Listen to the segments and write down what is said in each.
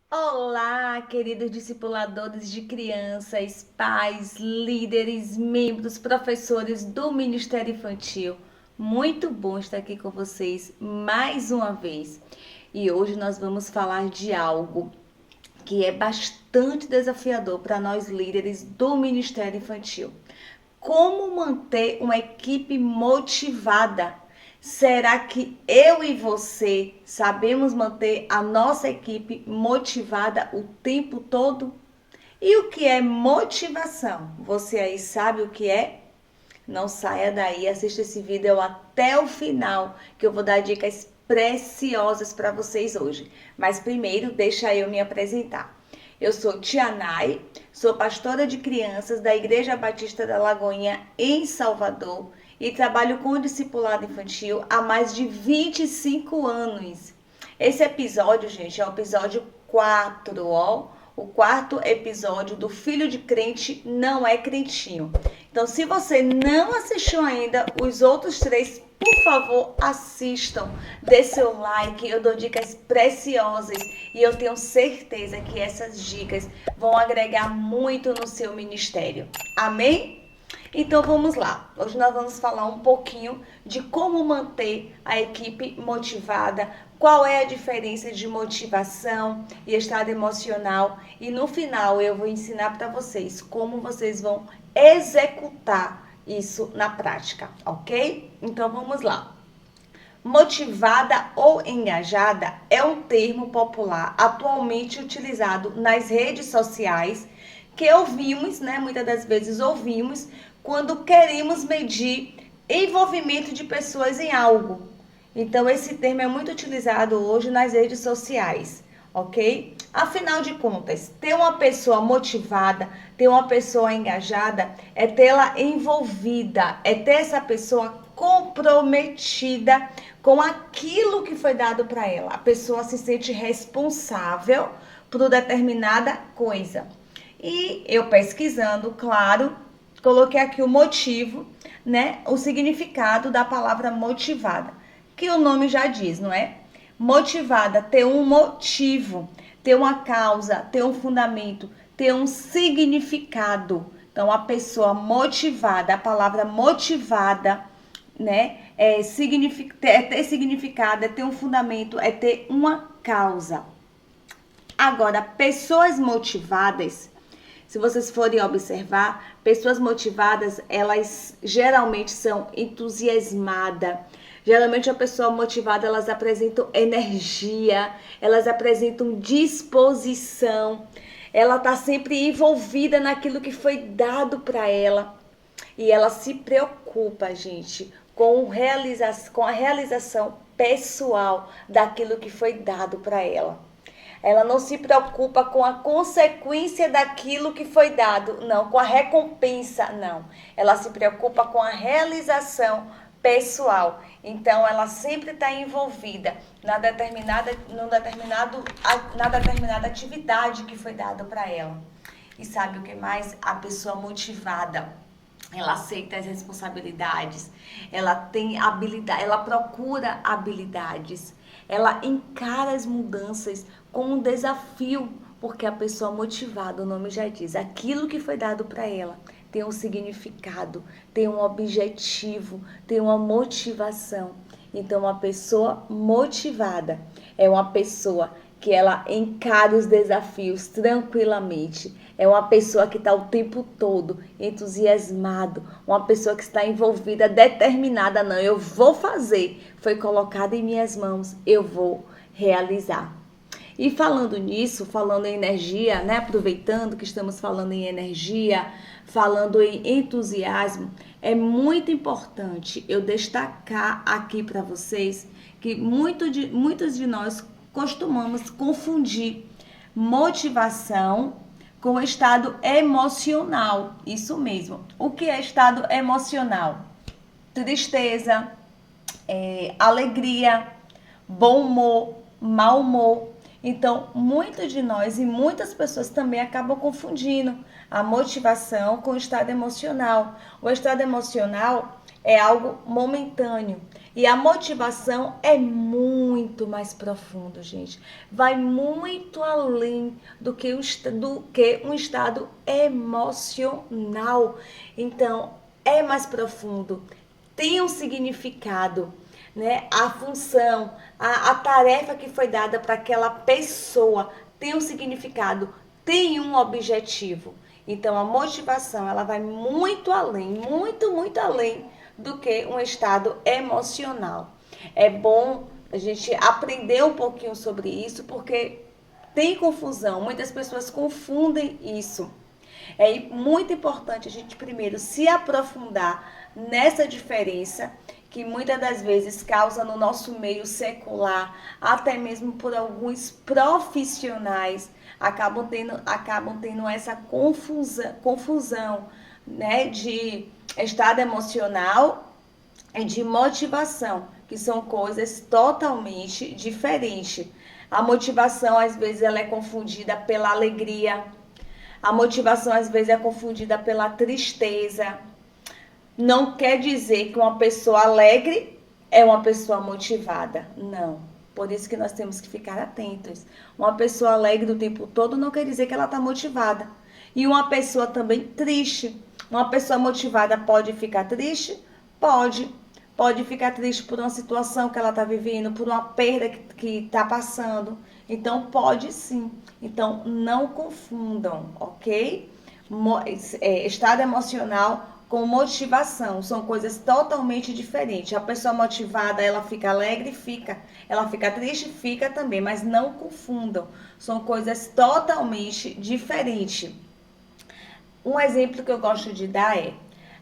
Olá, queridos discipuladores de crianças, pais, líderes, membros, professores do Ministério Infantil. Muito bom estar aqui com vocês mais uma vez. E hoje nós vamos falar de algo que é bastante desafiador para nós líderes do Ministério Infantil. Como manter uma equipe motivada? Será que eu e você sabemos manter a nossa equipe motivada o tempo todo? E o que é motivação? Você aí sabe o que é? Não saia daí, assista esse vídeo até o final, que eu vou dar dicas preciosas para vocês hoje. Mas primeiro, deixa eu me apresentar. Eu sou Tia Nai, sou pastora de crianças da Igreja Batista da Lagoinha, em Salvador, e trabalho com discipulado infantil há mais de 25 anos. Esse episódio, gente, é o episódio 4, ó. O quarto episódio do Filho de Crente Não é Crentinho. Então, se você não assistiu ainda os outros três, por favor, assistam. Dê seu like, eu dou dicas preciosas e eu tenho certeza que essas dicas vão agregar muito no seu ministério. Amém? Então vamos lá. Hoje nós vamos falar um pouquinho de como manter a equipe motivada, qual é a diferença de motivação e estado emocional, e no final eu vou ensinar para vocês como vocês vão executar isso na prática, ok? Então vamos lá. Motivada ou engajada é um termo popular atualmente utilizado nas redes sociais que ouvimos, né? Muitas das vezes ouvimos quando queremos medir envolvimento de pessoas em algo. Então, esse termo é muito utilizado hoje nas redes sociais, ok? Afinal de contas, ter uma pessoa motivada, ter uma pessoa engajada, é tê-la envolvida, é ter essa pessoa comprometida com aquilo que foi dado para ela. A pessoa se sente responsável por determinada coisa. E eu pesquisando, claro, coloquei aqui o motivo, né? O significado da palavra motivada, que o nome já diz, não é? Motivada, ter um motivo, ter uma causa, ter um fundamento, ter um significado. Então, a pessoa motivada, a palavra motivada, né? É ter significado, é ter um fundamento, é ter uma causa. Agora, pessoas motivadas, se vocês forem observar, pessoas motivadas, elas geralmente são entusiasmadas. Geralmente a pessoa motivada, elas apresentam energia, elas apresentam disposição. Ela está sempre envolvida naquilo que foi dado para ela. E ela se preocupa, gente, com a realização pessoal daquilo que foi dado para ela. Ela não se preocupa com a consequência daquilo que foi dado, não, com a recompensa, não. Ela se preocupa com a realização pessoal. Então, ela sempre está envolvida na determinada atividade que foi dada para ela. E sabe o que mais? A pessoa motivada, ela aceita as responsabilidades, ela tem habilidade, ela procura habilidades, ela encara as mudanças como um desafio, porque a pessoa motivada, o nome já diz, aquilo que foi dado para ela tem um significado, tem um objetivo, tem uma motivação. Então, a pessoa motivada é uma pessoa que ela encara os desafios tranquilamente. É uma pessoa que está o tempo todo entusiasmado, uma pessoa que está envolvida, determinada, não, eu vou fazer, foi colocado em minhas mãos, eu vou realizar. E falando nisso, falando em energia, né? Aproveitando que estamos falando em energia, falando em entusiasmo, é muito importante eu destacar aqui para vocês que muitos de nós costumamos confundir motivação com estado emocional. Isso mesmo. O que é estado emocional? Tristeza, alegria, bom humor, mau humor. Então, muitos de nós e muitas pessoas também acabam confundindo a motivação com o estado emocional. O estado emocional é algo momentâneo. E a motivação é muito mais profundo, gente. Vai muito além do que um estado emocional. Então, é mais profundo, tem um significado, né? A função, a tarefa que foi dada para aquela pessoa tem um significado, tem um objetivo. Então, a motivação, ela vai muito além, muito além do que um estado emocional. É bom a gente aprender um pouquinho sobre isso, porque tem confusão, muitas pessoas confundem isso. É muito importante a gente primeiro se aprofundar nessa diferença que muitas das vezes causa no nosso meio secular, até mesmo por alguns profissionais, acabam tendo essa confusão, né, de estado emocional e de motivação, que são coisas totalmente diferentes. A motivação, às vezes, ela é confundida pela alegria. A motivação, às vezes, é confundida pela tristeza. Não quer dizer que uma pessoa alegre é uma pessoa motivada. Não. Por isso que nós temos que ficar atentos. Uma pessoa alegre o tempo todo não quer dizer que ela está motivada. E uma pessoa também triste. Uma pessoa motivada pode ficar triste? Pode. Pode ficar triste por uma situação que ela está vivendo, por uma perda que está passando. Então, pode sim. Então, não confundam, ok? Estado emocional com motivação são coisas totalmente diferentes. A pessoa motivada, ela fica alegre, fica. Ela fica triste, fica também. Mas não confundam. São coisas totalmente diferentes. Um exemplo que eu gosto de dar é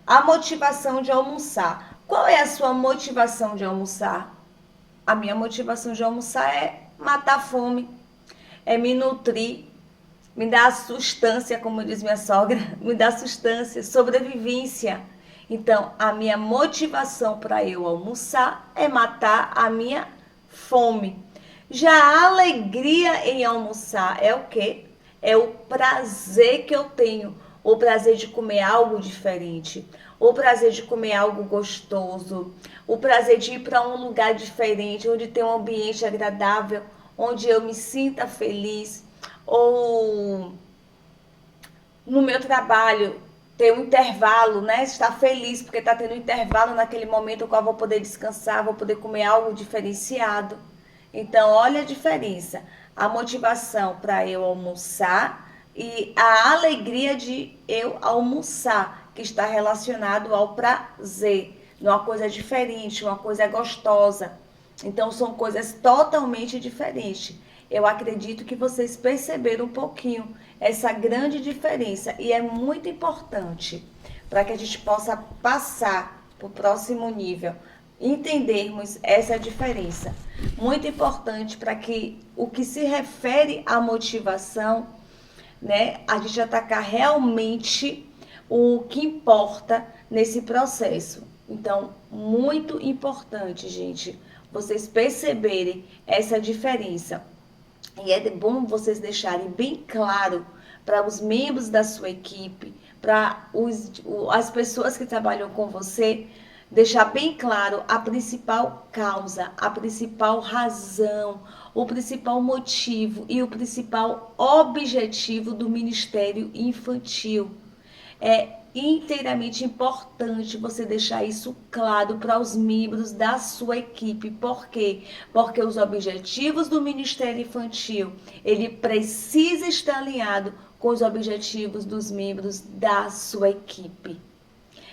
a motivação de almoçar. Qual é a sua motivação de almoçar? A minha motivação de almoçar é matar a fome, é me nutrir, me dar sustância, como diz minha sogra, me dar sustância, sobrevivência. Então, a minha motivação para eu almoçar é matar a minha fome. Já a alegria em almoçar é o quê? É o prazer que eu tenho, o prazer de comer algo diferente, o prazer de comer algo gostoso, o prazer de ir para um lugar diferente, onde tem um ambiente agradável, onde eu me sinta feliz, ou no meu trabalho ter um intervalo, né? Estar feliz porque está tendo um intervalo naquele momento no qual vou poder descansar, vou poder comer algo diferenciado. Então, olha a diferença. A motivação para eu almoçar e a alegria de eu almoçar, que está relacionado ao prazer, numa coisa diferente, uma coisa gostosa. Então, são coisas totalmente diferentes. Eu acredito que vocês perceberam um pouquinho essa grande diferença e é muito importante para que a gente possa passar para o próximo nível, entendermos essa diferença. Muito importante para que o que se refere à motivação, né, a gente atacar realmente o que importa nesse processo. Então, muito importante, gente, vocês perceberem essa diferença. E é bom vocês deixarem bem claro para os membros da sua equipe, para as pessoas que trabalham com você, deixar bem claro a principal causa, a principal razão, o principal motivo e o principal objetivo do Ministério Infantil. É inteiramente importante você deixar isso claro para os membros da sua equipe. Por quê? Porque os objetivos do Ministério Infantil, ele precisa estar alinhado com os objetivos dos membros da sua equipe.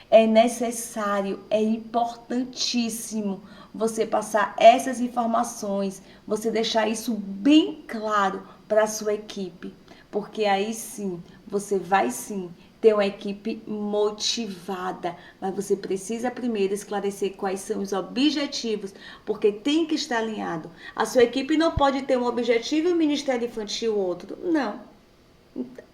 É necessário, é importantíssimo você passar essas informações, você deixar isso bem claro para a sua equipe, porque aí sim, você vai sim ter uma equipe motivada, mas você precisa primeiro esclarecer quais são os objetivos, porque tem que estar alinhado. A sua equipe não pode ter um objetivo e o Ministério Infantil outro, não.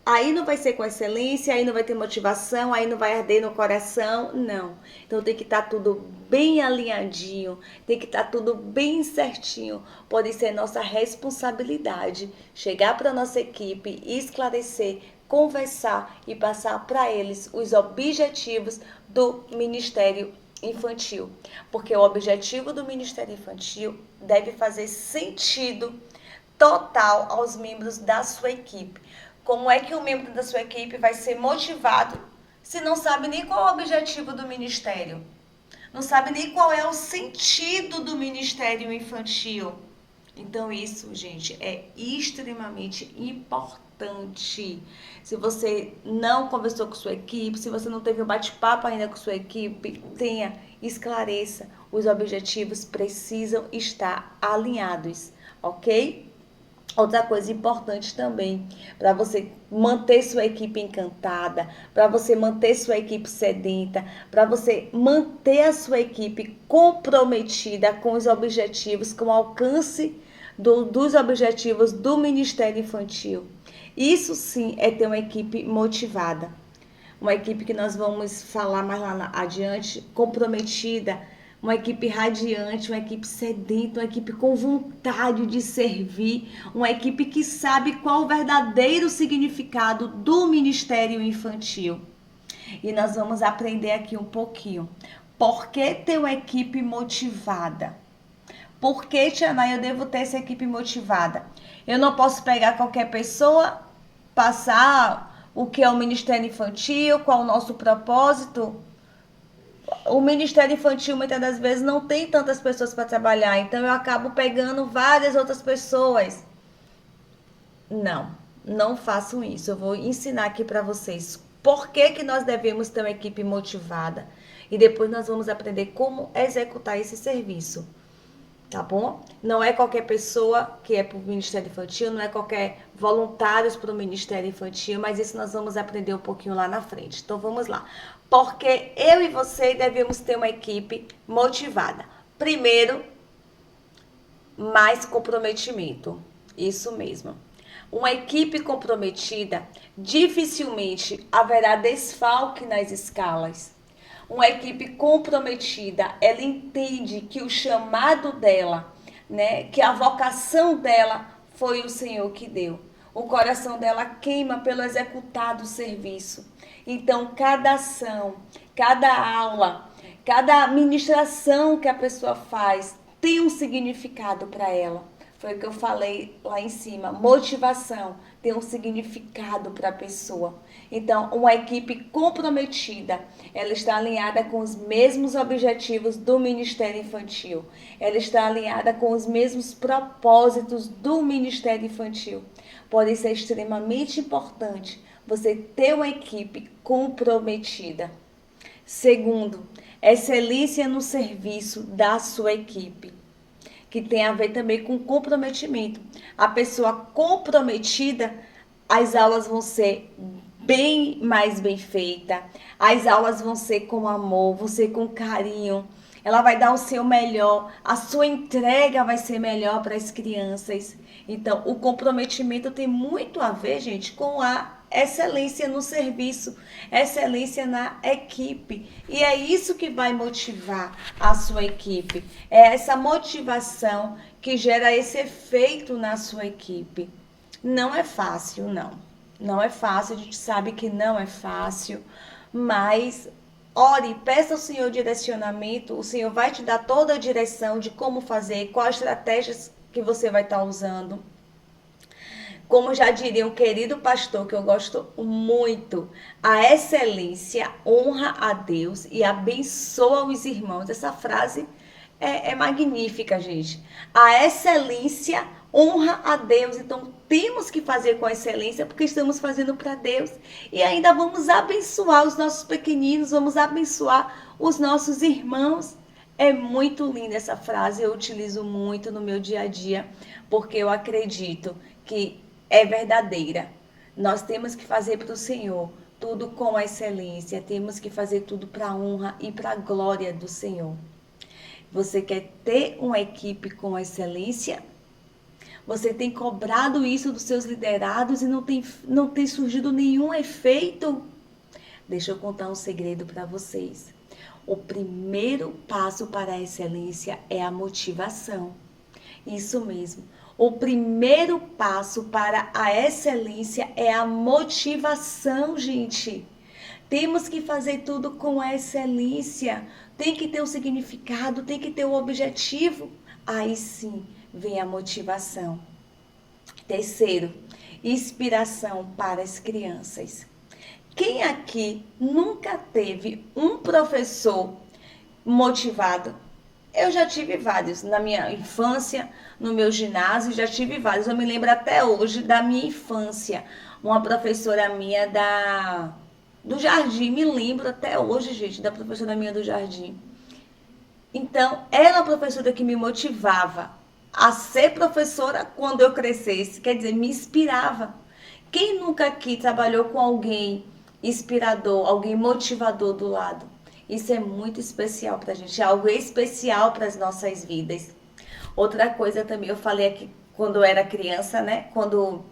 Aí não vai ser com excelência, aí não vai ter motivação, aí não vai arder no coração, não. Então tem que estar tudo bem alinhadinho, tem que estar tudo bem certinho. Pode ser nossa responsabilidade chegar para a nossa equipe, esclarecer, conversar e passar para eles os objetivos do Ministério infantil, porque o objetivo do Ministério Infantil deve fazer sentido total aos membros da sua equipe. Como é que o membro da sua equipe vai ser motivado se não sabe nem qual é o objetivo do ministério? Não sabe nem qual é o sentido do Ministério Infantil. Então isso, gente, é extremamente importante. Se você não conversou com sua equipe, se você não teve um bate-papo ainda com sua equipe, esclareça. Os objetivos precisam estar alinhados, ok? Outra coisa importante também, para você manter sua equipe encantada, para você manter sua equipe sedenta, para você manter a sua equipe comprometida com os objetivos, com o alcance dos objetivos do Ministério Infantil. Isso sim é ter uma equipe motivada. Uma equipe que nós vamos falar mais lá adiante, comprometida, uma equipe radiante, uma equipe sedenta, uma equipe com vontade de servir, uma equipe que sabe qual o verdadeiro significado do Ministério Infantil. E nós vamos aprender aqui um pouquinho. Por que ter uma equipe motivada? Por que, Tia Nay, eu devo ter essa equipe motivada? Eu não posso pegar qualquer pessoa, passar o que é o Ministério Infantil, qual é o nosso propósito. O Ministério Infantil, muitas das vezes, não tem tantas pessoas para trabalhar, então eu acabo pegando várias outras pessoas. Não façam isso. Eu vou ensinar aqui para vocês por que nós devemos ter uma equipe motivada. E depois nós vamos aprender como executar esse serviço. Tá bom? Não é qualquer pessoa que é para o Ministério Infantil, não é qualquer voluntários para o Ministério Infantil, mas isso nós vamos aprender um pouquinho lá na frente. Então vamos lá. Porque eu e você devemos ter uma equipe motivada. Primeiro, mais comprometimento. Isso mesmo. Uma equipe comprometida, dificilmente haverá desfalque nas escalas. Uma equipe comprometida, ela entende que o chamado dela, né, que a vocação dela foi o Senhor que deu. O coração dela queima pelo executar do serviço. Então, cada ação, cada aula, cada ministração que a pessoa faz tem um significado para ela. Foi o que eu falei lá em cima. Motivação tem um significado para a pessoa. Então, uma equipe comprometida, ela está alinhada com os mesmos objetivos do Ministério Infantil. Ela está alinhada com os mesmos propósitos do Ministério Infantil. Por isso é extremamente importante você ter uma equipe comprometida. Segundo, excelência no serviço da sua equipe, que tem a ver também com comprometimento. A pessoa comprometida, as aulas vão ser bem mais bem feitas, as aulas vão ser com amor, vão ser com carinho, ela vai dar o seu melhor, a sua entrega vai ser melhor para as crianças. Então, o comprometimento tem muito a ver, gente, com a excelência no serviço, excelência na equipe. E é isso que vai motivar a sua equipe. É essa motivação que gera esse efeito na sua equipe. Não é fácil, não. Não é fácil, a gente sabe que não é fácil, mas ore, peça ao Senhor direcionamento, o Senhor vai te dar toda a direção de como fazer, quais estratégias que você vai estar usando. Como já diria um querido pastor que eu gosto muito, a excelência honra a Deus e abençoa os irmãos. Essa frase é magnífica, gente. A excelência honra a Deus. Então, temos que fazer com excelência porque estamos fazendo para Deus. E ainda vamos abençoar os nossos pequeninos, vamos abençoar os nossos irmãos. É muito linda essa frase, eu utilizo muito no meu dia a dia, porque eu acredito que é verdadeira. Nós temos que fazer para o Senhor tudo com excelência, temos que fazer tudo para a honra e para a glória do Senhor. Você quer ter uma equipe com excelência? Você tem cobrado isso dos seus liderados e não tem surgido nenhum efeito? Deixa eu contar um segredo para vocês. O primeiro passo para a excelência é a motivação. Isso mesmo. O primeiro passo para a excelência é a motivação, gente. Temos que fazer tudo com excelência, tem que ter um significado, tem que ter um objetivo. Aí sim vem a motivação. Terceiro, inspiração para as crianças. Quem aqui nunca teve um professor motivado? Eu já tive vários na minha infância, no meu ginásio, já tive vários. Eu me lembro até hoje da minha infância. Uma professora minha do jardim, me lembro até hoje, gente, da professora minha do jardim. Então, era uma professora que me motivava a ser professora quando eu crescesse, quer dizer, me inspirava. Quem nunca aqui trabalhou com alguém inspirador, alguém motivador do lado? Isso é muito especial pra gente, é algo especial para as nossas vidas. Outra coisa também, eu falei aqui quando eu era criança, né? Quando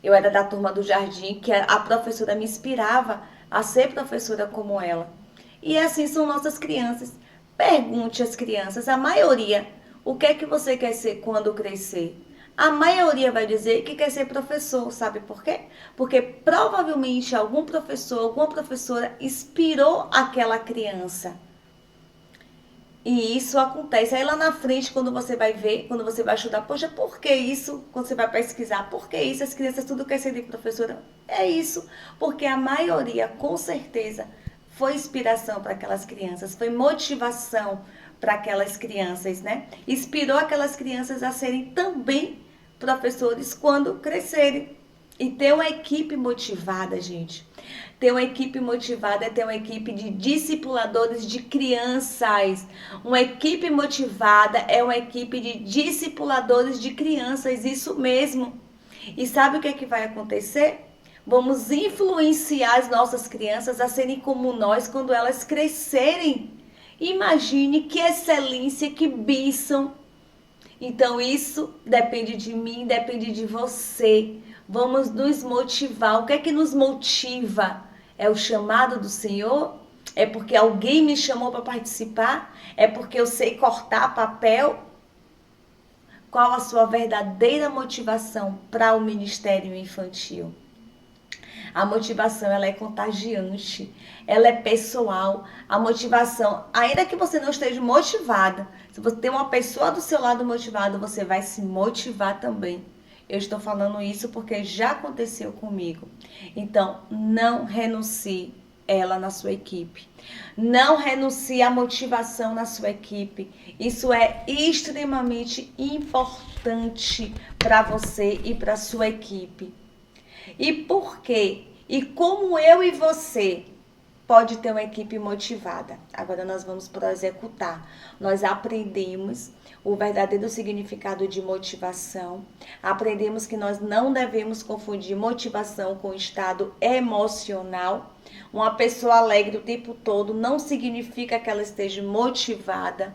eu era da turma do jardim, que a professora me inspirava a ser professora como ela. E assim são nossas crianças. Pergunte às crianças, a maioria, o que é que você quer ser quando crescer? A maioria vai dizer que quer ser professor, sabe por quê? Porque provavelmente algum professor, alguma professora inspirou aquela criança. E isso acontece. Aí lá na frente, quando você vai ver, quando você vai estudar, poxa, por que isso? Quando você vai pesquisar, por que isso? As crianças tudo querem ser de professora. É isso, porque a maioria, com certeza, foi inspiração para aquelas crianças, foi motivação para aquelas crianças, né? Inspirou aquelas crianças a serem também professores quando crescerem. E ter uma equipe motivada, gente. Ter uma equipe motivada é ter uma equipe de discipuladores de crianças. Uma equipe motivada é uma equipe de discipuladores de crianças, isso mesmo. E sabe o que é que vai acontecer? Vamos influenciar as nossas crianças a serem como nós quando elas crescerem. Imagine que excelência, que bênção. Então isso depende de mim, depende de você. Vamos nos motivar. O que é que nos motiva? É o chamado do Senhor? É porque alguém me chamou para participar? É porque eu sei cortar papel? Qual a sua verdadeira motivação para o ministério infantil? A motivação, ela é contagiante, ela é pessoal. A motivação, ainda que você não esteja motivada, se você tem uma pessoa do seu lado motivada, você vai se motivar também. Eu estou falando isso porque já aconteceu comigo. Então, não renuncie ela na sua equipe. Não renuncie à motivação na sua equipe. Isso é extremamente importante para você e para a sua equipe. E por quê? E como eu e você pode ter uma equipe motivada? Agora nós vamos para o executar. Nós aprendemos o verdadeiro significado de motivação. Aprendemos que nós não devemos confundir motivação com estado emocional. Uma pessoa alegre o tempo todo não significa que ela esteja motivada.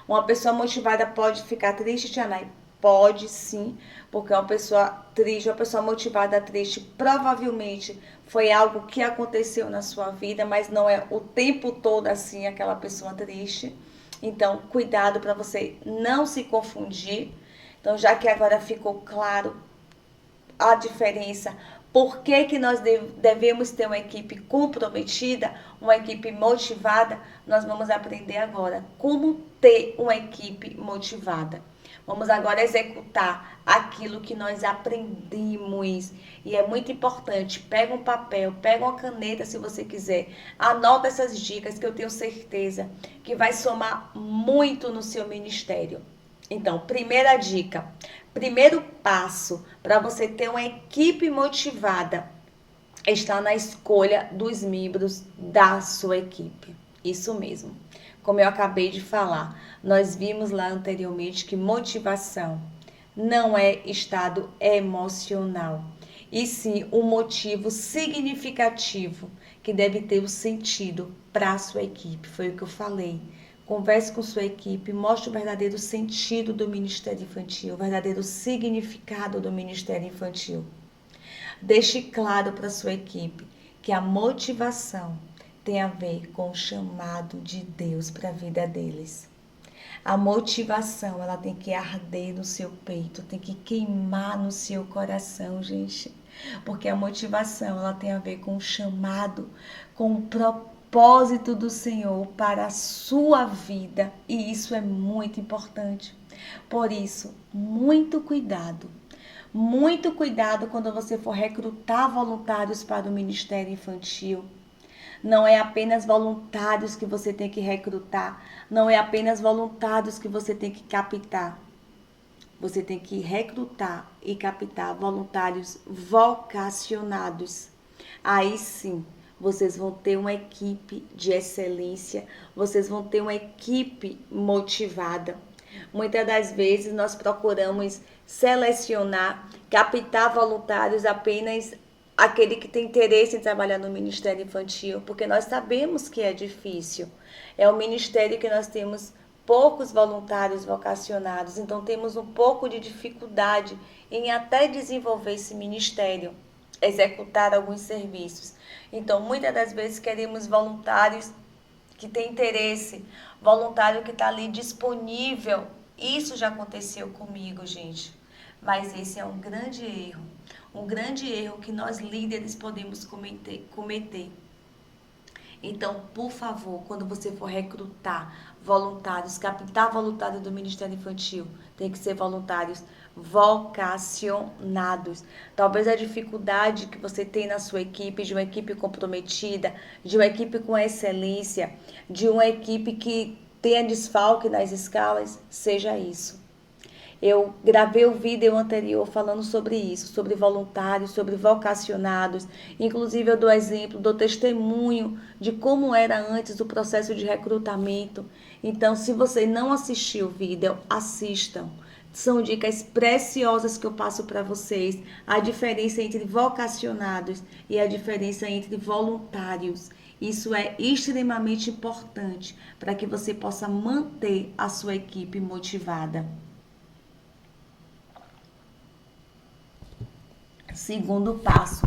Uma pessoa motivada pode ficar triste, Tianai? Pode sim, porque uma pessoa triste, uma pessoa motivada triste, provavelmente foi algo que aconteceu na sua vida, mas não é o tempo todo assim aquela pessoa triste. Então, cuidado para você não se confundir. Então, já que agora ficou claro a diferença, por que que nós devemos ter uma equipe comprometida, uma equipe motivada, nós vamos aprender agora como ter uma equipe motivada. Vamos agora executar aquilo que nós aprendemos. E é muito importante. Pega um papel, pega uma caneta se você quiser. Anota essas dicas que eu tenho certeza que vai somar muito no seu ministério. Então, primeira dica. Primeiro passo para você ter uma equipe motivada está na escolha dos membros da sua equipe. Isso mesmo. Como eu acabei de falar, nós vimos lá anteriormente que motivação não é estado emocional, e sim um motivo significativo que deve ter o sentido para a sua equipe. Foi o que eu falei. Converse com sua equipe, mostre o verdadeiro sentido do ministério infantil, o verdadeiro significado do ministério infantil. Deixe claro para sua equipe que a motivação tem a ver com o chamado de Deus para a vida deles. A motivação, ela tem que arder no seu peito, tem que queimar no seu coração, gente. Porque a motivação, ela tem a ver com o chamado, com o propósito propósito do Senhor para a sua vida, e isso é muito importante. Por isso, muito cuidado quando você for recrutar voluntários para o Ministério Infantil. Não é apenas voluntários que você tem que recrutar, não é apenas voluntários que você tem que captar. Você tem que recrutar e captar voluntários vocacionados. Aí sim, vocês vão ter uma equipe de excelência, vocês vão ter uma equipe motivada. Muitas das vezes nós procuramos selecionar, captar voluntários apenas aquele que tem interesse em trabalhar no Ministério Infantil, porque nós sabemos que é difícil. É um ministério que nós temos poucos voluntários vocacionados, então temos um pouco de dificuldade em até desenvolver esse ministério, executar alguns serviços. Então, muitas das vezes queremos voluntários que têm interesse, voluntário que está ali disponível. Isso já aconteceu comigo, gente. Mas esse é um grande erro que nós líderes podemos cometer. Então, por favor, quando você for recrutar voluntários, captar voluntário do Ministério Infantil, tem que ser voluntários vocacionados. Talvez a dificuldade que você tem na sua equipe, de uma equipe comprometida, de uma equipe com excelência, de uma equipe que tenha desfalque nas escalas, seja isso. Eu gravei o vídeo anterior falando sobre isso, sobre voluntários, sobre vocacionados. Inclusive, eu dou exemplo, dou testemunho de como era antes o processo de recrutamento. Então, se você não assistiu o vídeo, assistam. São dicas preciosas que eu passo para vocês. A diferença entre vocacionados e a diferença entre voluntários. Isso é extremamente importante para que você possa manter a sua equipe motivada. Segundo passo,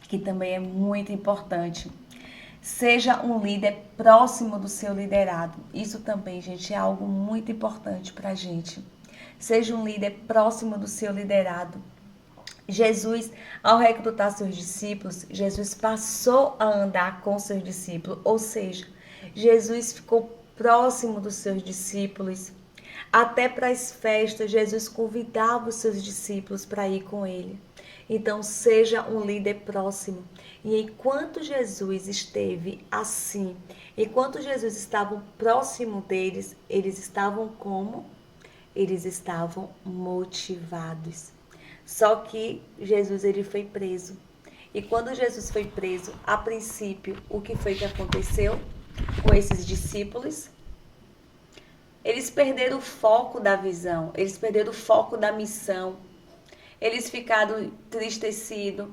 que também é muito importante, seja um líder próximo do seu liderado. Isso também, gente, é algo muito importante para a gente. Seja um líder próximo do seu liderado. Jesus, ao recrutar seus discípulos, Jesus passou a andar com seus discípulos, ou seja, Jesus ficou próximo dos seus discípulos. Até para as festas, Jesus convidava os seus discípulos para ir com ele. Então, seja um líder próximo. E enquanto Jesus esteve assim, enquanto Jesus estava próximo deles, eles estavam como? Eles estavam motivados. Só que Jesus ele foi preso. E quando Jesus foi preso, a princípio, o que foi que aconteceu com esses discípulos? Eles perderam o foco da visão, eles perderam o foco da missão. Eles ficaram entristecidos,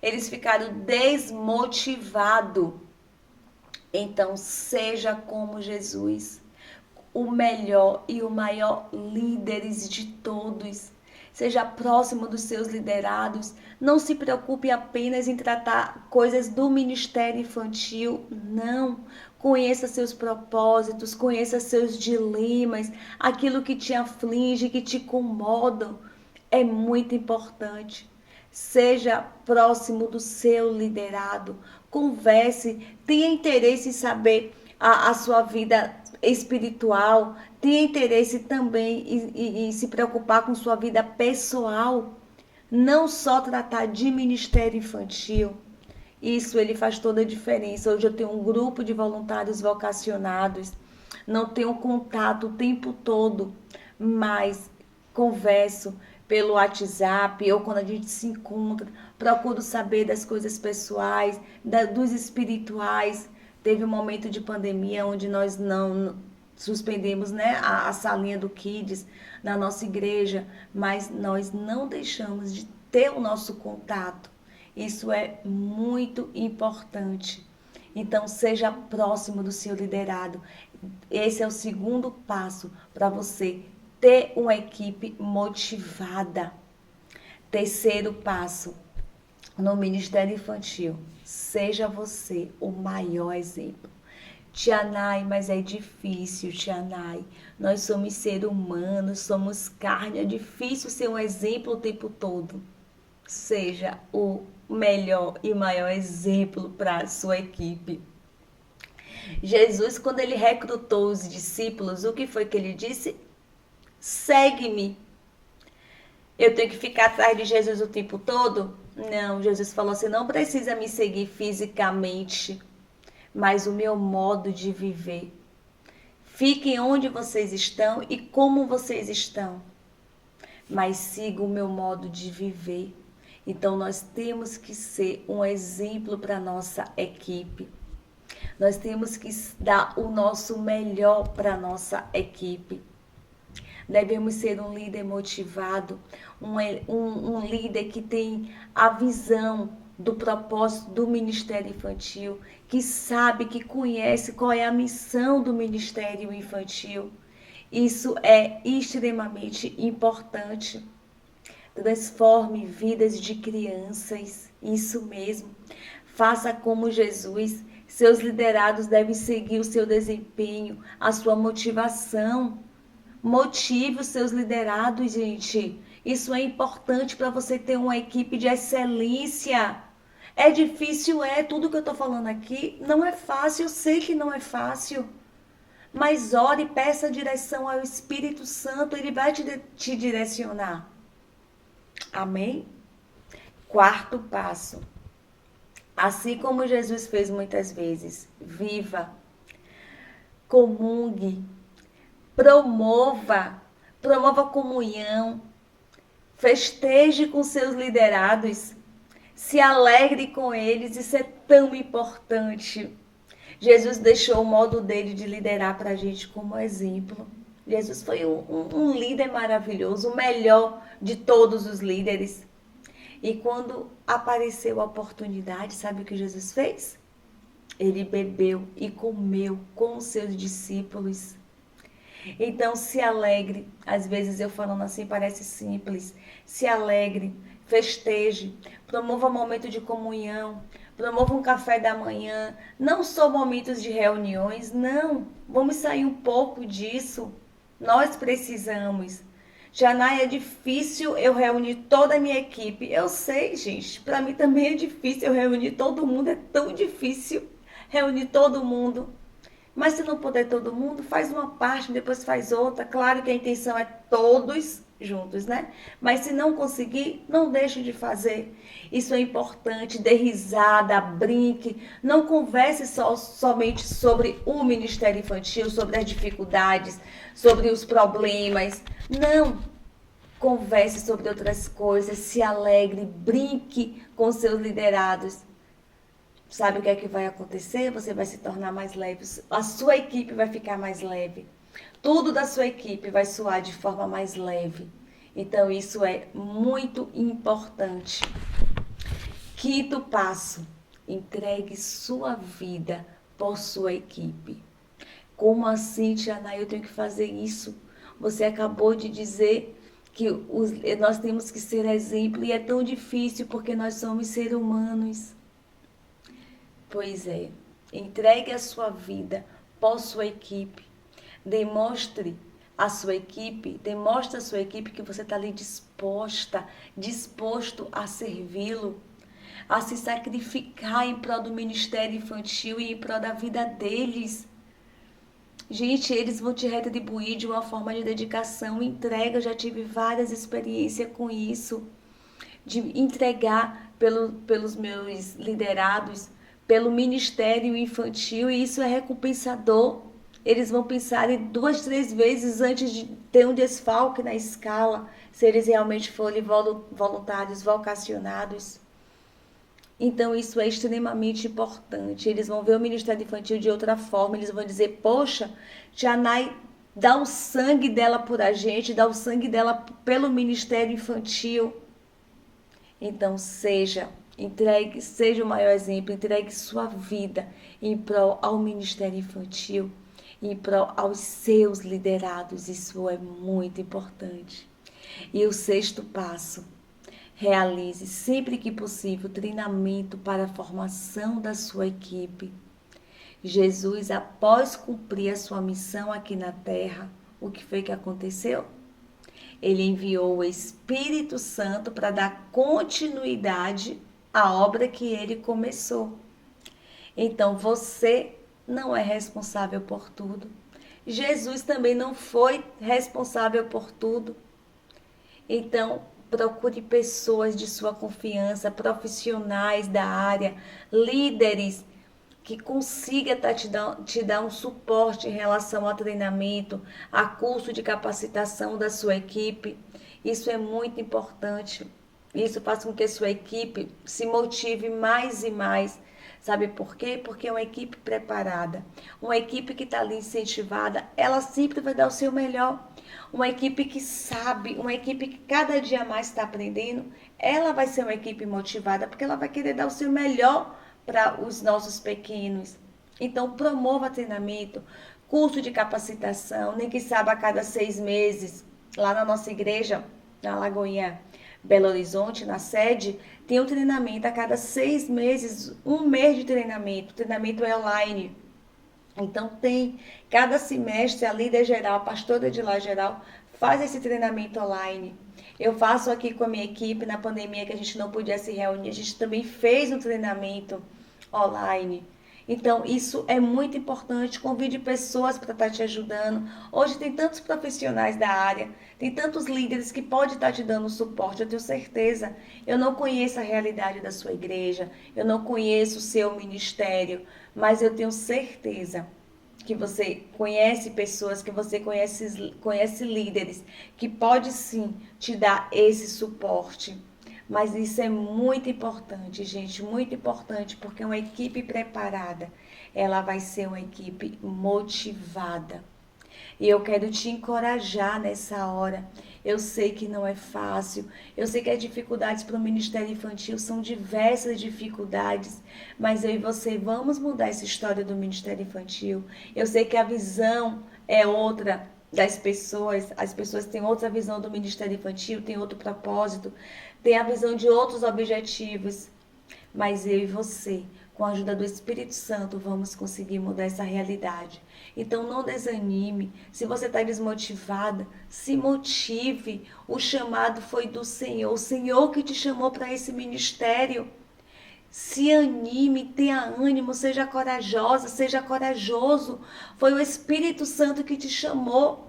eles ficaram desmotivados. Então, seja como Jesus, o melhor e o maior líderes de todos. Seja próximo dos seus liderados. Não se preocupe apenas em tratar coisas do ministério infantil. Não. Conheça seus propósitos, conheça seus dilemas, aquilo que te aflige, que te incomodam. É muito importante. Seja próximo do seu liderado. Converse, tenha interesse em saber a sua vida espiritual, tenha interesse também em se preocupar com sua vida pessoal. Não só tratar de ministério infantil. Isso ele faz toda a diferença. Hoje eu tenho um grupo de voluntários vocacionados. Não tenho contato o tempo todo, mas converso pelo WhatsApp ou quando a gente se encontra, procuro saber das coisas pessoais, dos espirituais. Teve um momento de pandemia onde nós não suspendemos, né, a salinha do Kids na nossa igreja, mas nós não deixamos de ter o nosso contato. Isso é muito importante. Então, seja próximo do seu liderado. Esse é o segundo passo para você ter uma equipe motivada. Terceiro passo, no Ministério Infantil, seja você o maior exemplo. Tia Nay, mas é difícil, Tia Nay. Nós somos seres humanos, somos carne, é difícil ser um exemplo o tempo todo. Seja o melhor e maior exemplo para a sua equipe. Jesus, quando ele recrutou os discípulos, o que foi que ele disse? Segue-me. Eu tenho que ficar atrás de Jesus o tempo todo? Não, Jesus falou assim, não precisa me seguir fisicamente, mas o meu modo de viver. Fiquem onde vocês estão e como vocês estão, mas siga o meu modo de viver. Então nós temos que ser um exemplo para a nossa equipe. Nós temos que dar o nosso melhor para a nossa equipe. Devemos ser um líder motivado, um líder que tem a visão do propósito do Ministério Infantil, que sabe, que conhece qual é a missão do Ministério Infantil. Isso é extremamente importante. Transforme vidas de crianças, isso mesmo. Faça como Jesus. Seus liderados devem seguir o seu desempenho, a sua motivação. Motive os seus liderados, gente. Isso é importante para você ter uma equipe de excelência. É difícil, tudo que eu estou falando aqui não é fácil, eu sei que não é fácil. Mas ore, peça direção ao Espírito Santo, ele vai te direcionar. Amém? Quarto passo. Assim como Jesus fez muitas vezes, viva, comungue, promova comunhão, festeje com seus liderados, se alegre com eles, isso é tão importante. Jesus deixou o modo dele de liderar para a gente como exemplo. Jesus foi um líder maravilhoso, o melhor de todos os líderes. E quando apareceu a oportunidade, sabe o que Jesus fez? Ele bebeu e comeu com os seus discípulos. Então se alegre, às vezes eu falando assim parece simples, se alegre, festeje, promova momento de comunhão, promova um café da manhã, não só momentos de reuniões, não, vamos sair um pouco disso, nós precisamos. Janai, é difícil eu reunir toda a minha equipe, eu sei, gente, para mim também é difícil eu reunir todo mundo, é tão difícil reunir todo mundo. Mas se não puder todo mundo, faz uma parte, depois faz outra. Claro que a intenção é todos juntos, né? Mas se não conseguir, não deixe de fazer. Isso é importante, dê risada, brinque. Não converse somente sobre o Ministério Infantil, sobre as dificuldades, sobre os problemas. Não. Converse sobre outras coisas, se alegre, brinque com seus liderados. Sabe o que é que vai acontecer? Você vai se tornar mais leve. A sua equipe vai ficar mais leve. Tudo da sua equipe vai soar de forma mais leve. Então, isso é muito importante. Quinto passo. Entregue sua vida por sua equipe. Como assim, Tia Nay, eu tenho que fazer isso? Você acabou de dizer que nós temos que ser exemplo. E é tão difícil porque nós somos seres humanos. Pois é, entregue a sua vida por sua equipe, demonstre a sua equipe que você está ali disposto a servi-lo, a se sacrificar em prol do ministério infantil e em prol da vida deles. Gente, eles vão te retribuir de uma forma de dedicação, entrega, eu já tive várias experiências com isso, de entregar pelos meus liderados, pelo ministério infantil, e isso é recompensador. Eles vão pensar 2, 3 vezes antes de ter um desfalque na escala, se eles realmente forem voluntários, vocacionados. Então isso é extremamente importante. Eles vão ver o ministério infantil de outra forma, eles vão dizer, poxa, Janai dá o sangue dela por a gente, dá o sangue dela pelo ministério infantil. Então seja o maior exemplo, entregue sua vida em prol ao Ministério Infantil, em prol aos seus liderados, isso é muito importante. E o sexto passo, realize sempre que possível treinamento para a formação da sua equipe. Jesus, após cumprir a sua missão aqui na terra, o que foi que aconteceu? Ele enviou o Espírito Santo para dar continuidade à obra que ele começou. Então, você não é responsável por tudo. Jesus também não foi responsável por tudo. Então, procure pessoas de sua confiança, profissionais da área, líderes que consiga te dar um suporte em relação ao treinamento, a curso de capacitação da sua equipe. Isso é muito importante. Isso faz com que a sua equipe se motive mais e mais. Sabe por quê? Porque é uma equipe preparada. Uma equipe que está ali incentivada, ela sempre vai dar o seu melhor. Uma equipe que sabe, uma equipe que cada dia mais está aprendendo, ela vai ser uma equipe motivada, porque ela vai querer dar o seu melhor para os nossos pequenos. Então, promova treinamento, curso de capacitação, nem que saiba a cada 6 meses. Lá na nossa igreja, na Lagoinha Belo Horizonte, na sede, tem um treinamento a cada 6 meses, um mês de treinamento. O treinamento é online. Então, tem cada semestre a líder geral, a pastora de lá geral, faz esse treinamento online. Eu faço aqui com a minha equipe, na pandemia que a gente não podia se reunir, a gente também fez um treinamento online. Então, isso é muito importante. Convide pessoas para estar te ajudando. Hoje tem tantos profissionais da área, tem tantos líderes que podem estar te dando suporte, eu tenho certeza. Eu não conheço a realidade da sua igreja, eu não conheço o seu ministério, mas eu tenho certeza que você conhece pessoas, que você conhece líderes, que pode sim te dar esse suporte. Mas isso é muito importante, gente, muito importante, porque uma equipe preparada, ela vai ser uma equipe motivada. E eu quero te encorajar nessa hora. Eu sei que não é fácil, eu sei que as dificuldades para o Ministério Infantil são diversas dificuldades, mas eu e você vamos mudar essa história do Ministério Infantil. Eu sei que a visão é outra das pessoas, as pessoas têm outra visão do Ministério Infantil, têm outro propósito, têm a visão de outros objetivos, mas eu e você, com a ajuda do Espírito Santo, vamos conseguir mudar essa realidade. Então não desanime. Se você está desmotivada, se motive. O chamado foi do Senhor. O Senhor que te chamou para esse ministério. Se anime, tenha ânimo, seja corajosa, seja corajoso. Foi o Espírito Santo que te chamou.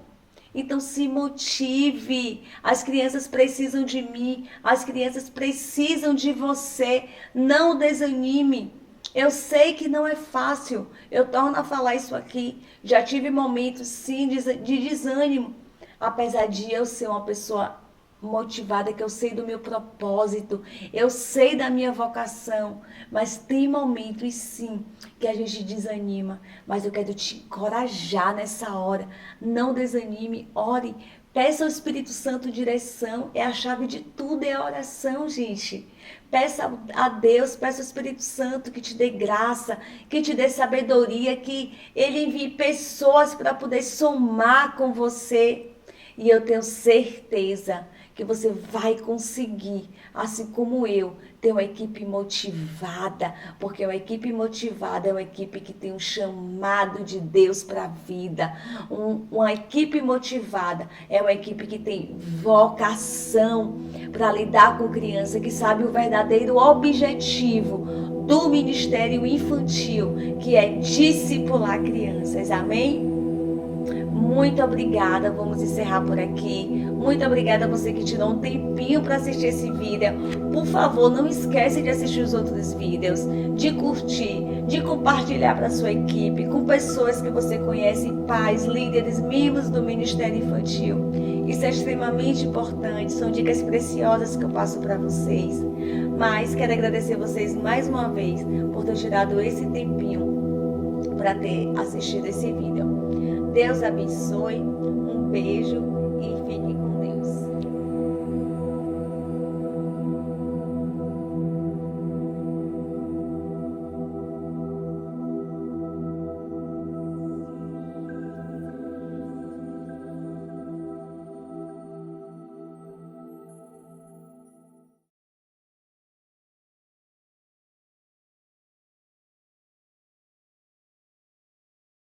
Então se motive. As crianças precisam de mim. As crianças precisam de você. Não desanime. Eu sei que não é fácil. Eu torno a falar isso aqui. Já tive momentos, sim, de desânimo. Apesar de eu ser uma pessoa motivada, que eu sei do meu propósito, eu sei da minha vocação, mas tem momentos sim que a gente desanima, mas eu quero te encorajar nessa hora. Não desanime, ore, peça ao Espírito Santo direção. É a chave de tudo, é a oração, gente. Peça a Deus, peça ao Espírito Santo que te dê graça, que te dê sabedoria, que Ele envie pessoas para poder somar com você. E eu tenho certeza que você vai conseguir, assim como eu, ter uma equipe motivada, porque uma equipe motivada é uma equipe que tem um chamado de Deus para a vida. Uma equipe motivada é uma equipe que tem vocação para lidar com criança, que sabe o verdadeiro objetivo do ministério infantil, que é discipular crianças. Amém? Muito obrigada, vamos encerrar por aqui. Muito obrigada a você que tirou um tempinho para assistir esse vídeo. Por favor, não esquece de assistir os outros vídeos, de curtir, de compartilhar para a sua equipe, com pessoas que você conhece, pais, líderes, membros do Ministério Infantil. Isso é extremamente importante, são dicas preciosas que eu passo para vocês. Mas quero agradecer vocês mais uma vez por ter tirado esse tempinho para ter assistido esse vídeo. Deus abençoe, um beijo.